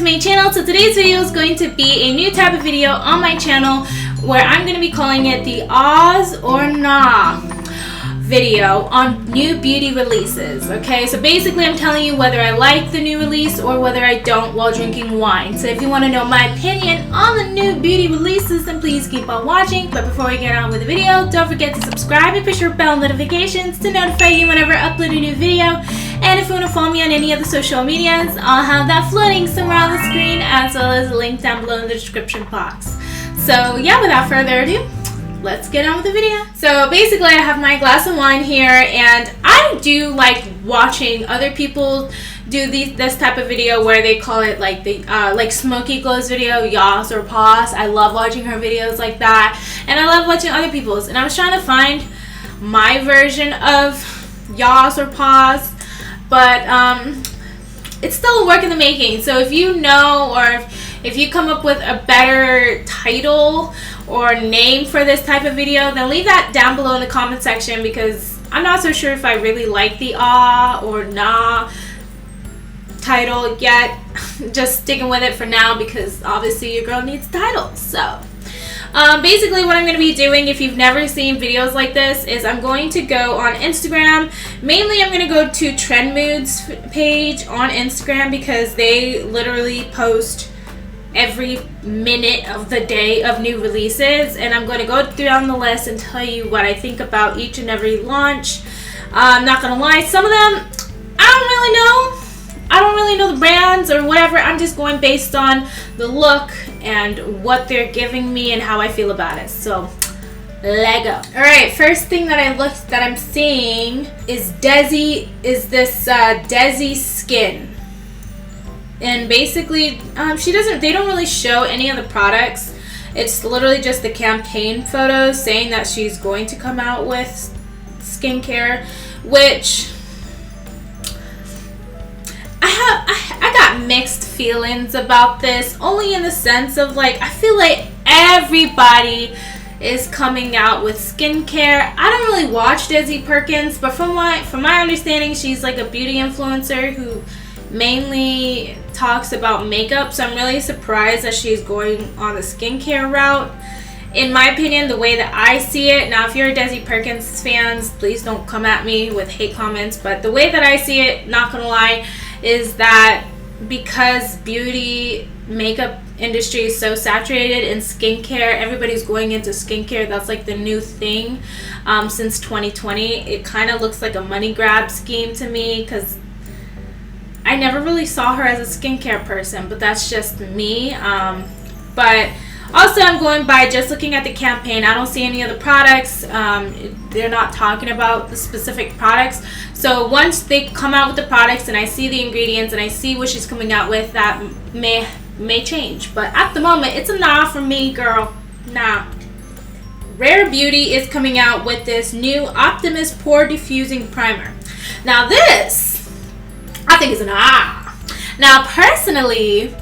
main channel. So today's video is going to be a new type of video on my channel where I'm going to be calling it the Oz or Nah video on new beauty releases. Okay, so basically I'm telling you whether I like the new release or whether I don't while drinking wine. So if you want to know my opinion on the new beauty releases, then please keep on watching. But before we get on with the video, don't forget to subscribe and push your bell notifications to notify you whenever I upload a new video. And if you want to follow me on any of the social medias, I'll have that floating somewhere on the screen, as well as a link down below in the description box. So yeah, without further ado, let's get on with the video. So basically I have my glass of wine here, and I do like watching other people do this type of video where they call it like the like Smoky Glows video, Yas or Pause. I love watching her videos like that, and I love watching other people's, and I was trying to find my version of Yas or Pause, but it's still a work in the making. So if you know, or if you come up with a better title or name for this type of video, then leave that down below in the comment section, because I'm not so sure if I really like the ah or nah title yet. Just sticking with it for now because obviously your girl needs titles. So basically what I'm going to be doing, if you've never seen videos like this, is I'm going to go on Instagram. Mainly I'm going to go to Trend Moods page on Instagram, because they literally post every minute of the day of new releases, and I'm going to go down the list and tell you what I think about each and every launch. I'm not going to lie, some of them I don't really know the brands or whatever. I'm just going based on the look and what they're giving me and how I feel about it. So let go. Alright, first thing that I'm seeing is Desi Skin. And basically they don't really show any of the products. It's literally just the campaign photos saying that she's going to come out with skincare, which I got mixed feelings about this, only in the sense of, like, I feel like everybody is coming out with skincare. I don't really watch Desi Perkins, but from my understanding, she's like a beauty influencer who mainly talks about makeup, so I'm really surprised that she's going on the skincare route. In my opinion, the way that I see it, now if you're a Desi Perkins fans, please don't come at me with hate comments, but the way that I see it, not gonna lie, is that because beauty makeup industry is so saturated in skincare, everybody's going into skincare. That's like the new thing since 2020. It kind of looks like a money grab scheme to me, because I never really saw her as a skincare person, but that's just me. But also I'm going by just looking at the campaign. I don't see any of the products. They're not talking about the specific products. So once they come out with the products and I see the ingredients and I see what she's coming out with, that may change. But at the moment, it's a nah for me, girl. Nah. Rare Beauty is coming out with this new Optimus Pore Diffusing Primer. Now this, I think, is an ah. Now personally,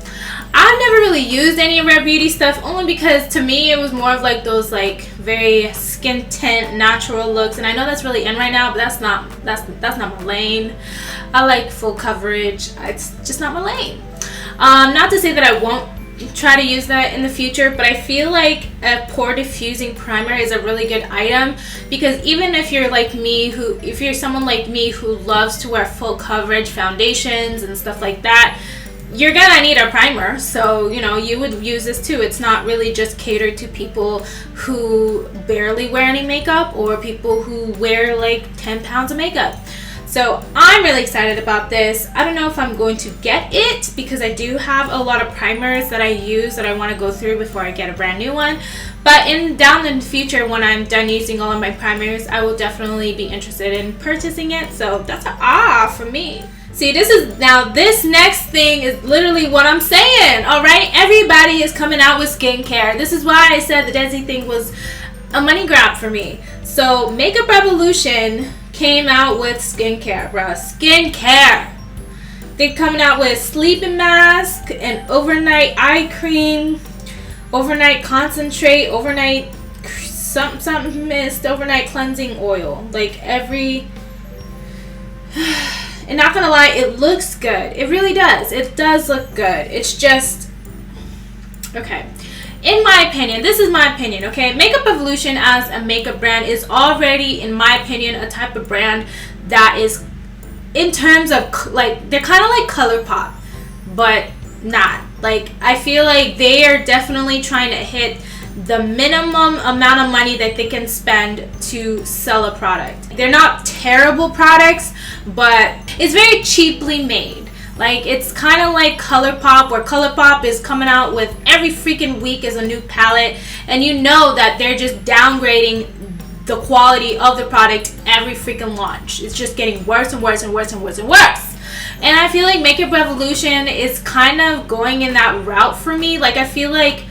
I've never really used any Rare Beauty stuff, only because to me it was more of like those like very skin tint natural looks, and I know that's really in right now, but that's not my lane. I like full coverage. It's just not my lane. Not to say that I won't try to use that in the future, but I feel like a pore diffusing primer is a really good item, because even if you're like me, if you're someone like me who loves to wear full coverage foundations and stuff like that, you're gonna need a primer. So you know, you would use this too. It's not really just catered to people who barely wear any makeup or people who wear like 10 pounds of makeup. So I'm really excited about this. I don't know if I'm going to get it, because I do have a lot of primers that I use that I want to go through before I get a brand new one. But down in the future, when I'm done using all of my primers, I will definitely be interested in purchasing it. So that's an ah for me. See, this next thing is literally what I'm saying, alright? Everybody is coming out with skincare. This is why I said the Desi thing was a money grab for me. So Makeup Revolution came out with skincare, bruh. Skincare. They're coming out with sleeping mask and overnight eye cream, overnight concentrate, overnight something mist, overnight cleansing oil. Like And not gonna lie, it looks good. It really does. It does look good. It's just, okay. In my opinion, this is my opinion, okay? Makeup Evolution as a makeup brand is already, in my opinion, a type of brand that is, in terms of, like, they're kind of like ColourPop, but not. Like, I feel like they are definitely trying to hit the minimum amount of money that they can spend to sell a product. They're not terrible products, but it's very cheaply made. Like, it's kind of like ColourPop, where ColourPop is coming out with every freaking week is a new palette, and you know that they're just downgrading the quality of the product every freaking launch. It's just getting worse and worse and worse and worse and worse. And I feel like Makeup Revolution is kind of going in that route for me. Like, I feel like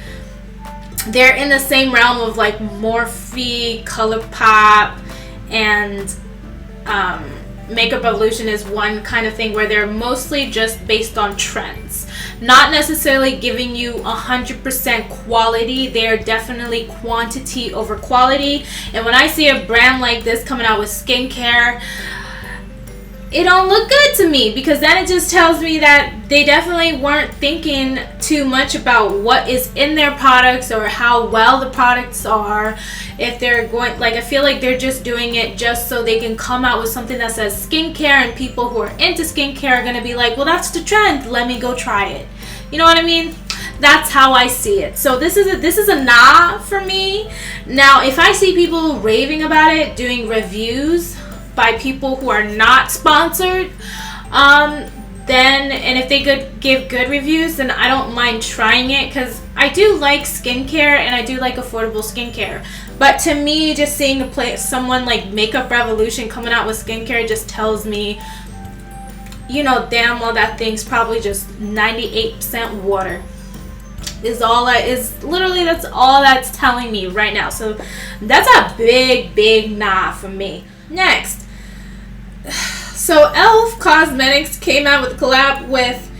they're in the same realm of like Morphe, ColourPop, and Makeup Evolution is one kind of thing where they're mostly just based on trends, not necessarily giving you 100% quality. They're definitely quantity over quality. And when I see a brand like this coming out with skincare, it don't look good to me, because then it just tells me that they definitely weren't thinking too much about what is in their products or how well the products are. If they're going, like, I feel like they're just doing it just so they can come out with something that says skincare, and people who are into skincare are going to be like, well, that's the trend, let me go try it. You know what I mean? That's how I see it. So this is a nah for me. Now, if I see people raving about it, doing reviews by people who are not sponsored, then, and if they could give good reviews, then I don't mind trying it, because I do like skincare and I do like affordable skincare. But to me, just seeing someone like Makeup Revolution coming out with skincare just tells me, you know damn well that thing's probably just 98% water. That's all that's telling me right now. So that's a big nah for me. Next, so Elf Cosmetics came out with a collab with,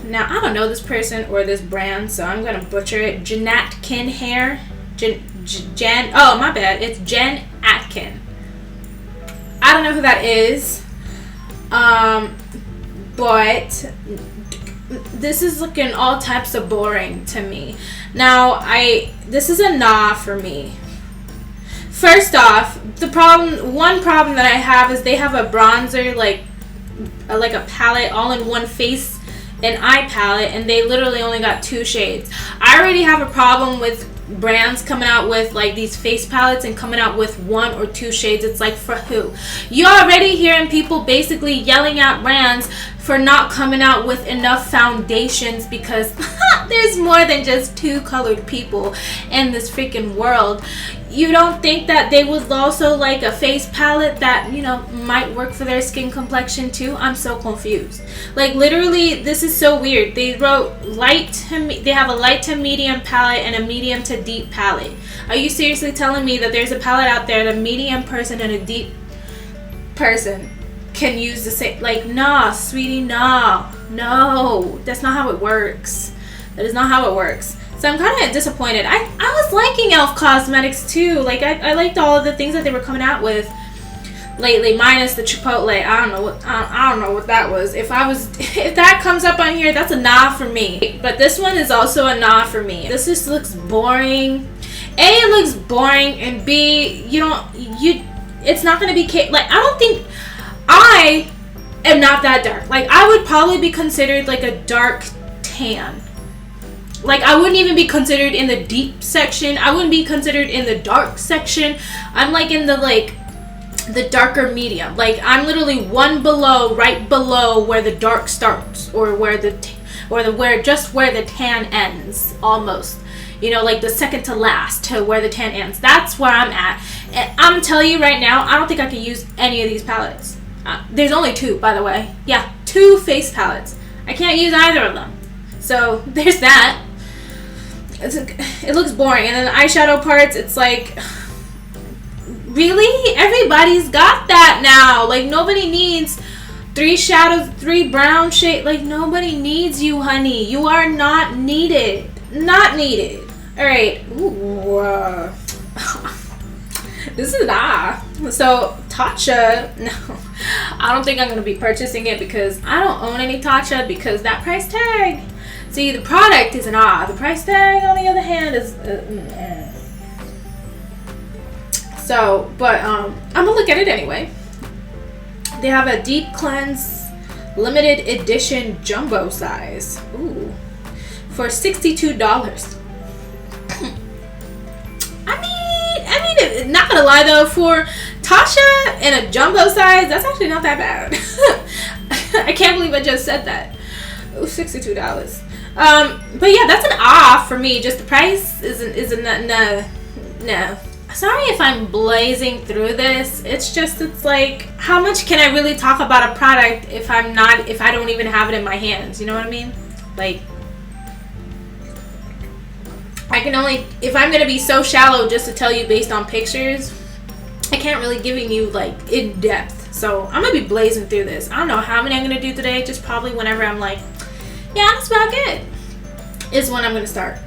now I don't know this person or this brand, so I'm gonna butcher it, Janatkin Hair. Oh my bad, it's Jen Atkin. I don't know who that is, but this is looking all types of boring to me. Now, this is a nah for me. First off, one problem that I have is they have a bronzer, like a palette, all in one face and eye palette, and they literally only got 2 shades. I already have a problem with brands coming out with like these face palettes and coming out with 1 or 2 shades. It's like, for who? You're already hearing people basically yelling at brands for not coming out with enough foundations, because there's more than just 2 colored people in this freaking world. You don't think that they would also like a face palette that, you know, might work for their skin complexion too? I'm so confused. Like, literally, this is so weird. They wrote they have a light to medium palette and a medium to deep palette. Are you seriously telling me that there's a palette out there that a medium person and a deep person can use the same? Like, nah, sweetie, nah. No, that's not how it works. That is not how it works. So I'm kind of disappointed. I was liking Elf Cosmetics too. Like, I liked all of the things that they were coming out with lately, minus the Chipotle. I don't know what that was. If that comes up on here, that's a nah for me. But this one is also a nah for me. This just looks boring. A, it looks boring, and B, it's not gonna be like, I don't think, I am not that dark. Like, I would probably be considered like a dark tan. Like, I wouldn't even be considered in the deep section. I wouldn't be considered in the dark section. I'm like in the darker medium. Like, I'm literally one below, right below where the dark starts, or where the tan ends, almost. You know, like the second to last to where the tan ends. That's where I'm at. And I'm telling you right now, I don't think I can use any of these palettes. There's only 2, by the way. Yeah, 2 face palettes. I can't use either of them. So there's that. It looks boring. And then the eyeshadow parts, it's like, really? Everybody's got that now. Like, nobody needs 3 shadows, 3 brown shades. Like, nobody needs you, honey. You are not needed. Not needed. Alright. Ooh. This is So, Tatcha, no, I don't think I'm going to be purchasing it because I don't own any Tatcha because that price tag. See, the product is an the price tag on the other hand is so, but I'm gonna look at it anyway. They have a deep cleanse limited edition jumbo size, ooh, for $62. I mean, not gonna lie though, for Tatcha in a jumbo size, that's actually not that bad. I can't believe I just said that. Ooh, $62. But yeah, that's an for me. Just the price isn't no. Sorry if I'm blazing through this. It's like, how much can I really talk about a product if I don't even have it in my hands? You know what I mean? Like, I can only, if I'm gonna be so shallow just to tell you based on pictures, I can't really giving you like in depth. So I'm gonna be blazing through this. I don't know how many I'm gonna do today. Just probably whenever I'm like, yeah, that's about good, is when I'm gonna start.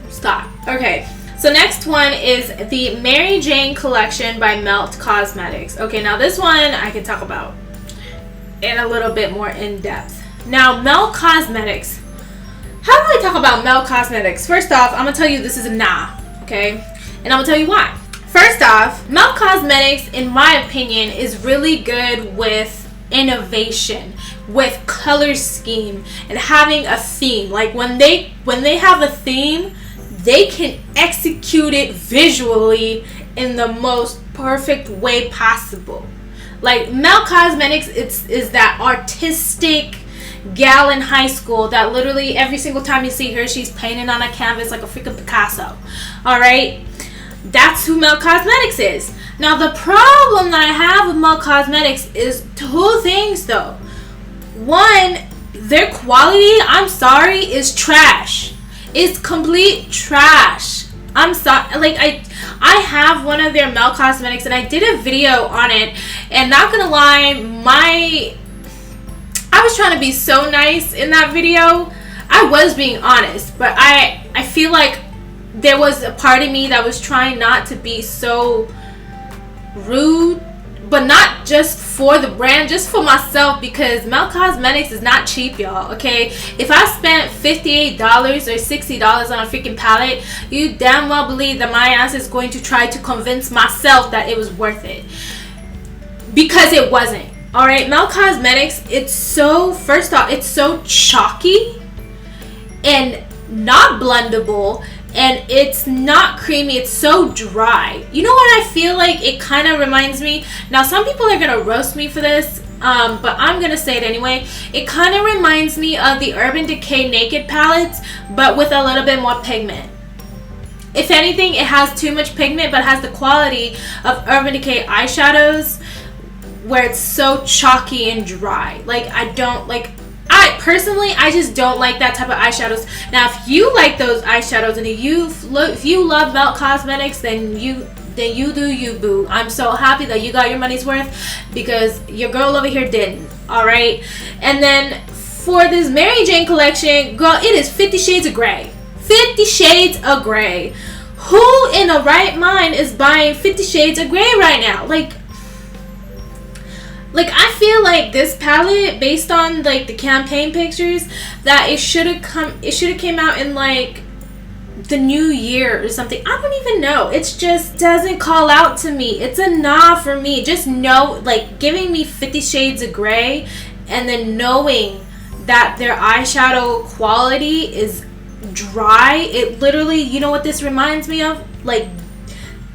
Stop. Okay. So next one is the Mary Jane collection by Mel Cosmetics. Okay, now this one I can talk about in a little bit more in depth. Now, Mel Cosmetics. How do I talk about Mel Cosmetics? First off, I'm gonna tell you this is a okay? And I'm gonna tell you why. First off, Mel Cosmetics, in my opinion, is really good with innovation, with color scheme, and having a theme. Like when they have a theme, they can execute it visually in the most perfect way possible. Like Mel Cosmetics, is that artistic gal in high school that literally every single time you see her, she's painting on a canvas like a freaking Picasso. All right, that's who Mel Cosmetics is. Now the problem that I have with Mel Cosmetics is two things though. One, their quality, I'm sorry, is trash. It's complete trash. I'm sorry. Like I have one of their Mel Cosmetics and I did a video on it, and not gonna lie, I was trying to be so nice in that video. I was being honest, but I feel like there was a part of me that was trying not to be so rude, but not just for the brand, just for myself, because Mel Cosmetics is not cheap, y'all, okay? If I spent $58 or $60 on a freaking palette, you damn well believe that my ass is going to try to convince myself that it was worth it, because it wasn't. All right, Mel Cosmetics, first off, it's so chalky and not blendable, and it's not creamy. It's so dry. You know what I feel like? It kind of reminds me. Now, some people are gonna roast me for this, but I'm gonna say it anyway. It kind of reminds me of the Urban Decay Naked palettes, but with a little bit more pigment. If anything, it has too much pigment, but has the quality of Urban Decay eyeshadows, where it's so chalky and dry. Like, I personally just don't like that type of eyeshadows. Now, if you like those eyeshadows and if you love Mel Cosmetics, then you do you, boo. I'm so happy that you got your money's worth, because your girl over here didn't. All right. And then for this Mary Jane collection, girl, it is 50 Shades of Grey. 50 Shades of Grey. Who in the right mind is buying 50 Shades of Grey right now? Like, I feel like this palette, based on like the campaign pictures, that it should have came out in like the new year or something. I don't even know. It just doesn't call out to me. It's a for me. Just know, like, giving me 50 Shades of Grey and then knowing that their eyeshadow quality is dry. It literally, you know what this reminds me of? Like,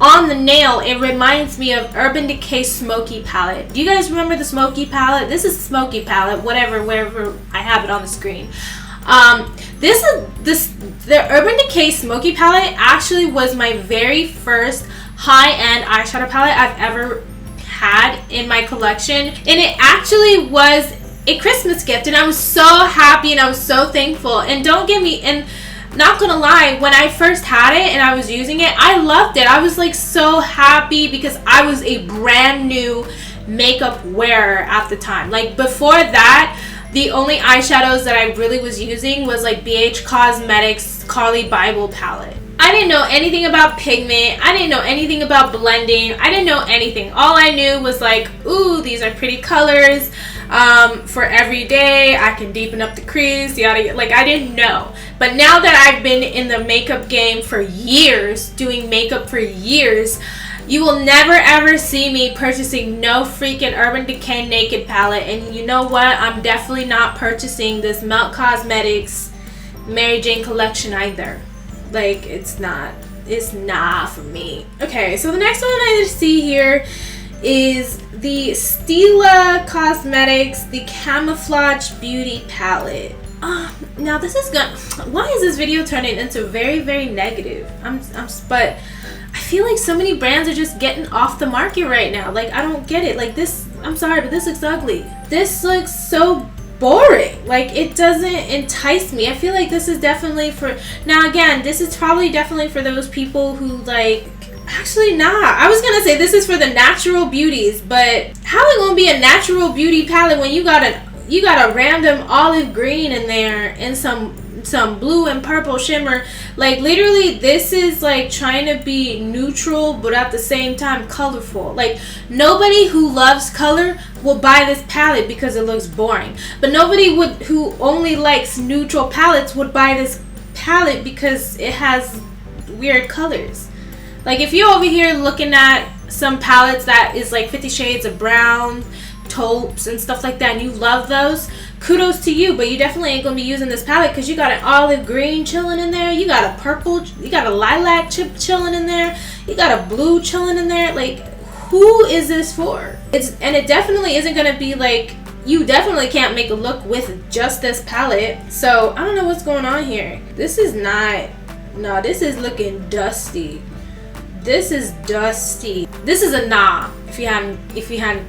on the nail, it reminds me of Urban Decay Smoky palette. Do you guys remember the Smoky palette? This is Smoky palette, wherever I have it on the screen. The Urban Decay Smoky palette actually was my very first high-end eyeshadow palette I've ever had in my collection, and it actually was a Christmas gift, and I was so happy and I was so thankful. And don't get me, and not gonna lie, when I first had it and I was using it, I loved it. I was like so happy because I was a brand new makeup wearer at the time. Like, before that, the only eyeshadows that I really was using was like BH Cosmetics Carly Bible palette. I didn't know anything about pigment. I didn't know anything about blending. I didn't know anything. All I knew was like, ooh, these are pretty colors. For every day, I can deepen up the crease, yada. Like, I didn't know. But now that I've been in the makeup game for years, doing makeup for years, you will never ever see me purchasing no freaking Urban Decay Naked palette. And you know what? I'm definitely not purchasing this Mel Cosmetics Mary Jane collection either. Like, it's not for me. Okay, so the next one I see here is the Stila Cosmetics, the Camouflage Beauty Palette. Now this is gonna, why is this video turning into very, very negative? But I feel like so many brands are just getting off the market right now. Like, I don't get it. Like, this, I'm sorry, but this looks ugly. This looks so boring. Like, it doesn't entice me. I feel like this is definitely for, now again, this is probably definitely for those people who like, actually nah, I was gonna say this is for the natural beauties, but how it gonna be a natural beauty palette when you got a random olive green in there and some blue and purple shimmer? Like, literally, this is like trying to be neutral but at the same time colorful. Like, nobody who loves color will buy this palette because it looks boring, but nobody who only likes neutral palettes would buy this palette because it has weird colors. Like, if you're over here looking at some palettes that is like 50 Shades of Brown, taupes and stuff like that, and you love those, kudos to you, but you definitely ain't gonna be using this palette because you got an olive green chilling in there, you got a purple, you got a lilac chip chilling in there, you got a blue chilling in there. Like, who is this for? And it definitely isn't gonna be like, you definitely can't make a look with just this palette. So I don't know what's going on here. This is not, no, this is looking dusty. This is dusty. This is a nah, if you hadn't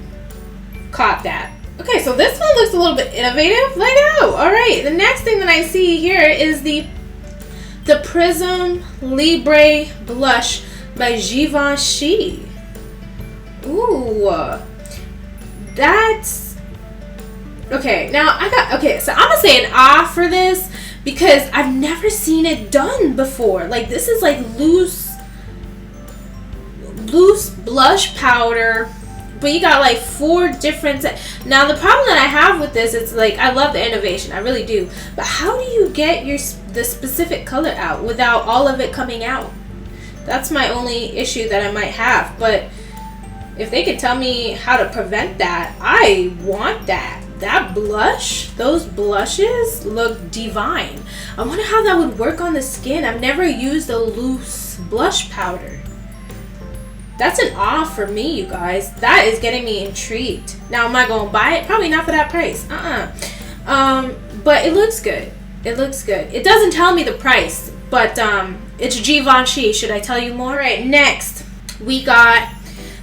caught that. Okay, so this one looks a little bit innovative. Like, oh, all right. The next thing that I see here is the Prism Libre Blush by Givenchy. Ooh, that's okay. Now so I'm gonna say an for this because I've never seen it done before. Like, this is like loose blush powder, but you got like 4 different. Now the problem that I have with this, it's like, I love the innovation, I really do, but how do you get the specific color out without all of it coming out? That's my only issue that I might have. But if they could tell me how to prevent that, I want that. That blush, those blushes look divine. I wonder how that would work on the skin. I've never used a loose blush powder. That's an for me, you guys. That is getting me intrigued. Now, am I going to buy it? Probably not for that price. But it looks good. It looks good. It doesn't tell me the price, but it's Givenchy. Should I tell you more? All right, next, we got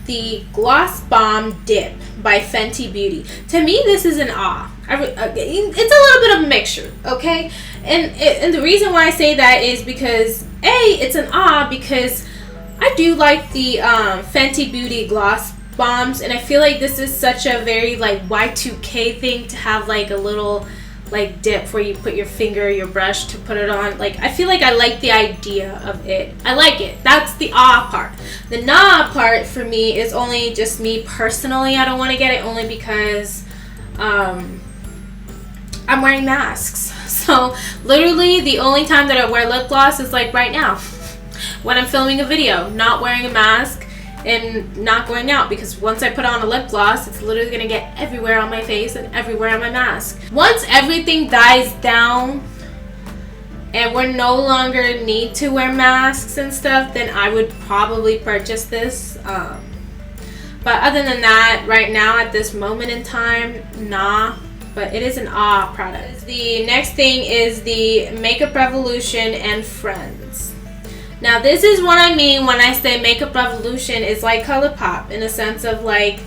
the Gloss Bomb Dip by Fenty Beauty. To me, this is an it's a little bit of a mixture, okay? And the reason why I say that is because, it's an because I do like the Fenty Beauty gloss bombs, and I feel like this is such a very like Y2K thing to have like a little like dip where you put your finger, your brush to put it on. Like, I feel like I like the idea of it. I like it. That's the part. The nah part for me is only just me personally. I don't want to get it only because I'm wearing masks. So literally the only time that I wear lip gloss is like right now. When I'm filming a video, not wearing a mask and not going out, because once I put on a lip gloss, it's literally gonna get everywhere on my face and everywhere on my mask. Once everything dies down and we're no longer need to wear masks and stuff, then I would probably purchase this. But other than that, right now at this moment in time, nah. But it is an product. The next thing is the Makeup Revolution and Friends. Now, this is what I mean when I say Makeup Revolution is like ColourPop, in a sense of like,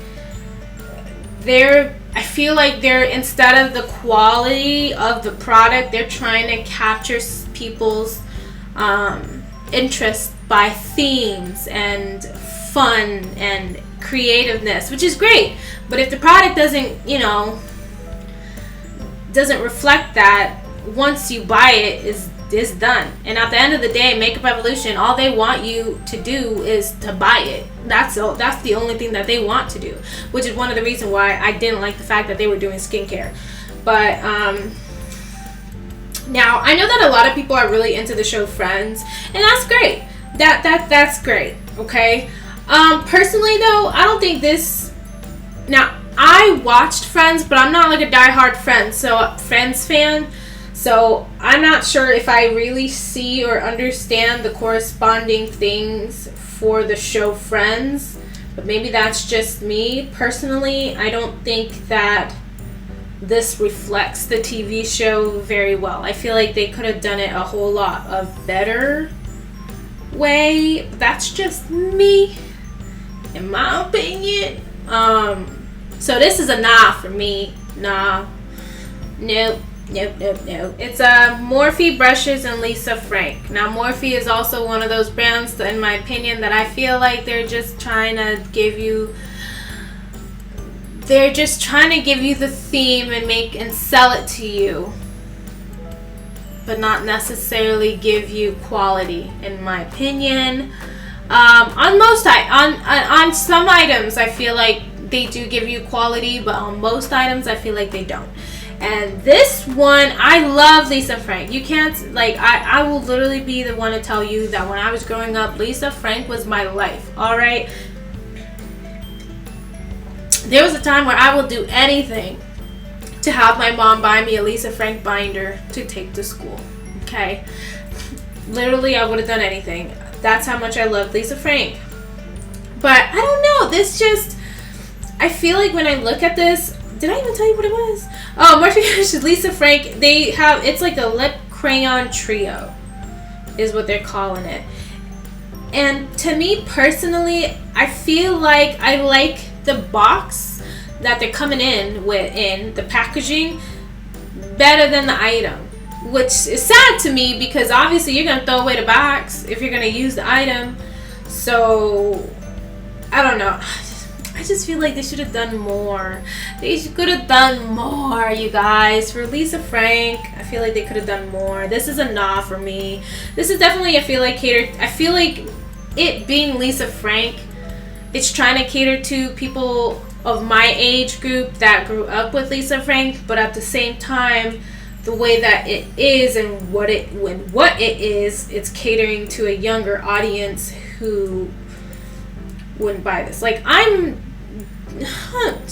I feel like they're, instead of the quality of the product, they're trying to capture people's interest by themes and fun and creativeness, which is great. But if the product doesn't reflect that, once you buy it, is is done. And at the end of the day, Makeup Revolution, all they want you to do is to buy it. That's the only thing that they want to do, which is one of the reasons why I didn't like the fact that they were doing skincare. But now I know that a lot of people are really into the show Friends, and that's great. That's great. Okay. Personally though, I don't think this. Now I watched Friends, but I'm not like a diehard Friends fan. So I'm not sure if I really see or understand the corresponding things for the show Friends. But maybe that's just me. Personally, I don't think that this reflects the TV show very well. I feel like they could have done it a whole lot of better way. That's just me, in my opinion. So this is a nah for me. Nah. Nope. It's Morphe brushes and Lisa Frank. Now Morphe is also one of those brands, in my opinion, that I feel like they're just trying to give you the theme and sell it to you, but not necessarily give you quality, in my opinion. On some items I feel like they do give you quality, but on most items I feel like they don't. And this one, I love Lisa Frank. You can't, like, I will literally be the one to tell you that when I was growing up, Lisa Frank was my life, alright? There was a time where I will do anything to have my mom buy me a Lisa Frank binder to take to school, okay? Literally, I would have done anything. That's how much I love Lisa Frank. But, I don't know, this just, I feel like when I look at this, did I even tell you what it was? Oh, Morphe versus Lisa Frank. They have, it's like a lip crayon trio is what they're calling it. And to me personally, I feel like I like the box that they're coming in with, in the packaging, better than the item. Which is sad to me because obviously you're going to throw away the box if you're going to use the item. So, I don't know. I just feel like they should have done more. They could have done more, you guys. For Lisa Frank, I feel like they could have done more. This is a nah for me. This is definitely, I feel like it being Lisa Frank, it's trying to cater to people of my age group that grew up with Lisa Frank, but at the same time, the way that it is and what it is, it's catering to a younger audience who wouldn't buy this. Like,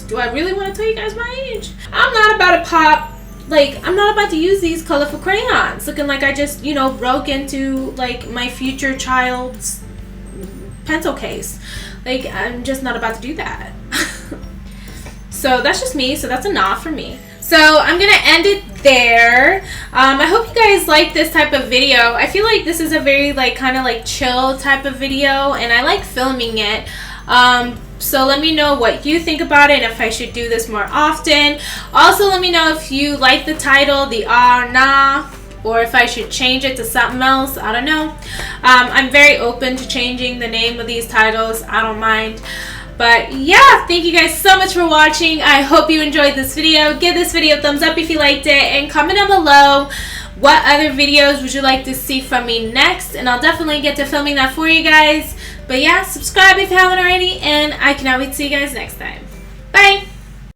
do I really want to tell you guys my age? I'm not about to pop, like, I'm not about to use these colorful crayons looking like I just, broke into, like, my future child's pencil case. Like, I'm just not about to do that. So that's just me. So that's a nah for me. So I'm going to end it there. I hope you guys like this type of video. I feel like this is a very, like, kind of like chill type of video, and I like filming it. So let me know what you think about it and if I should do this more often. Also, let me know if you like the title, the nah, or if I should change it to something else. I don't know. I'm very open to changing the name of these titles. I don't mind. But yeah, thank you guys so much for watching. I hope you enjoyed this video. Give this video a thumbs up if you liked it, and comment down below what other videos would you like to see from me next, and I'll definitely get to filming that for you guys. But yeah, subscribe if you haven't already, and I cannot wait to see you guys next time. Bye!